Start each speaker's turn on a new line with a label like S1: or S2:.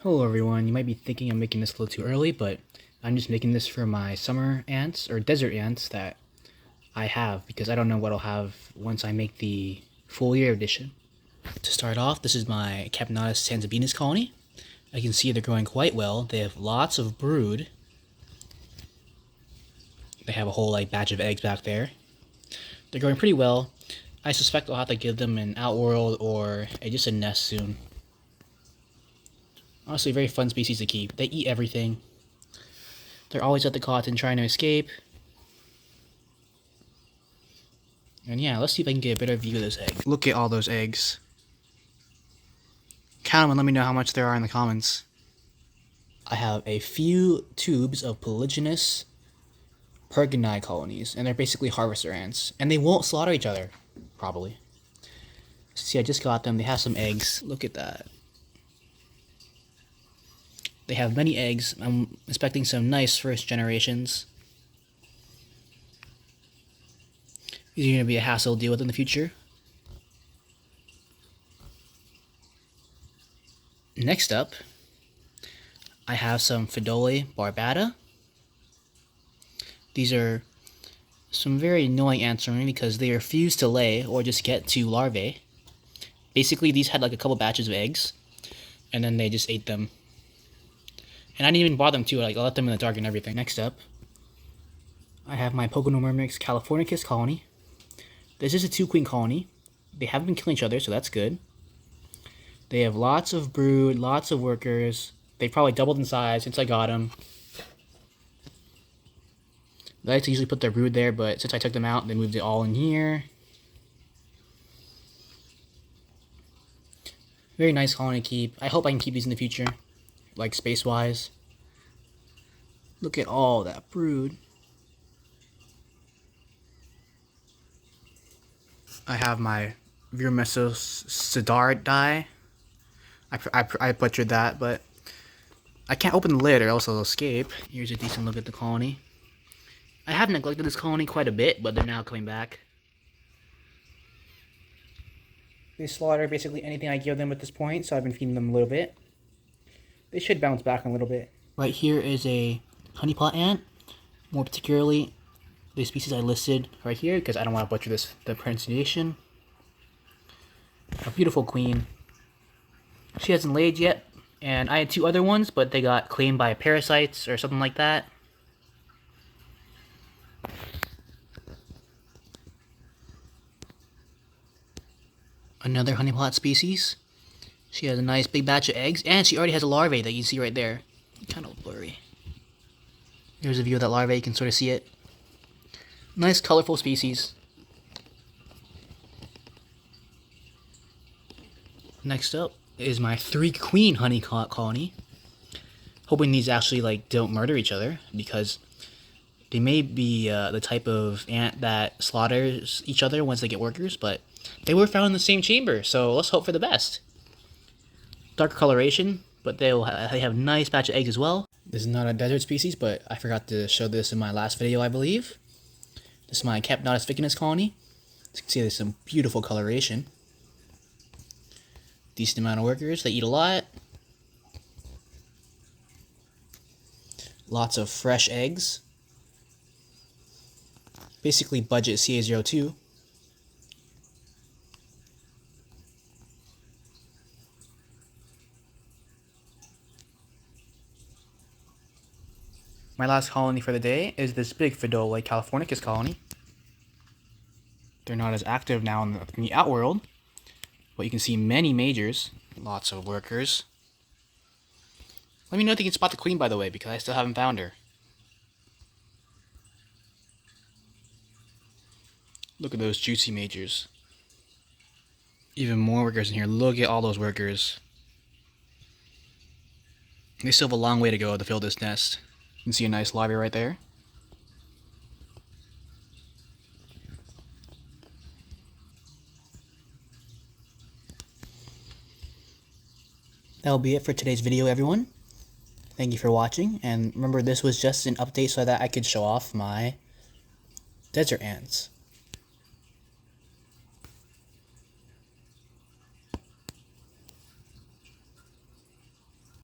S1: Hello everyone, you might be thinking I'm making this a little too early, but I'm just making this for my summer ants, or desert ants, that I have, because I don't know what I'll have once I make the full year edition. To start off, this is my Camponotus tanzabinus colony. I can see they're growing quite well. They have lots of brood. They have a whole batch of eggs back there. They're growing pretty well. I suspect I'll have to give them an outworld or just a nest soon. Honestly, very fun species to keep. They eat everything. They're always at the cotton trying to escape. And yeah, let's see if I can get a better view of those eggs. Look at all those eggs. Count them and let me know how much there are in the comments. I have a few tubes of Polygenous Pogonomyrmex colonies, and they're basically harvester ants. And they won't slaughter each other, probably. See, I just got them. They have some eggs. Look at that. They have many eggs. I'm expecting some nice first generations. These are going to be a hassle to deal with in the future. Next up, I have some Pheidole Barbata. These are some very annoying ants for me because they refuse to lay or just get to larvae. Basically, these had like a couple batches of eggs, and then they just ate them. And I didn't even bother them too, I let them in the dark and everything. Next up, I have my Pogonomyrmex californicus colony. This is a 2-queen colony. They haven't been killing each other, so that's good. They have lots of brood, lots of workers. They've probably doubled in size since I got them. They like to usually put their brood there, but since I took them out, they moved it all in here. Very nice colony to keep. I hope I can keep these in the future, like space-wise. Look at all that brood. I have my Veromessor die. I butchered that, but I can't open the lid or else it'll escape. Here's a decent look at the colony. I have neglected this colony quite a bit, but they're now coming back. They slaughter basically anything I give them at this point, so I've been feeding them a little bit. They should bounce back a little bit. Right here is a honeypot ant. More particularly, the species I listed right here, because I don't want to butcher the pronunciation. A beautiful queen. She hasn't laid yet, and I had 2 other ones, but they got claimed by parasites or something like that. Another honeypot species. She has a nice big batch of eggs, and she already has a larvae that you can see right there. Kind of blurry. Here's a view of that larvae, you can sort of see it. Nice colorful species. Next up is my 3-queen honey colony. Hoping these actually don't murder each other, because they may be the type of ant that slaughters each other once they get workers, but they were found in the same chamber, so let's hope for the best. Darker coloration, but they have a nice batch of eggs as well. This is not a desert species, but I forgot to show this in my last video, I believe. This is my Camponotus ficus colony. As you can see, there's some beautiful coloration. Decent amount of workers. They eat a lot. Lots of fresh eggs. Basically budget CA02. My last colony for the day is this big Pheidole californicus colony. They're not as active now in the outworld, but you can see many majors, lots of workers. Let me know if you can spot the queen, by the way, because I still haven't found her. Look at those juicy majors. Even more workers in here. Look at all those workers. They still have a long way to go to fill this nest. You can see a nice larvae right there. That'll be it for today's video, everyone. Thank you for watching, and remember, this was just an update so that I could show off my desert ants.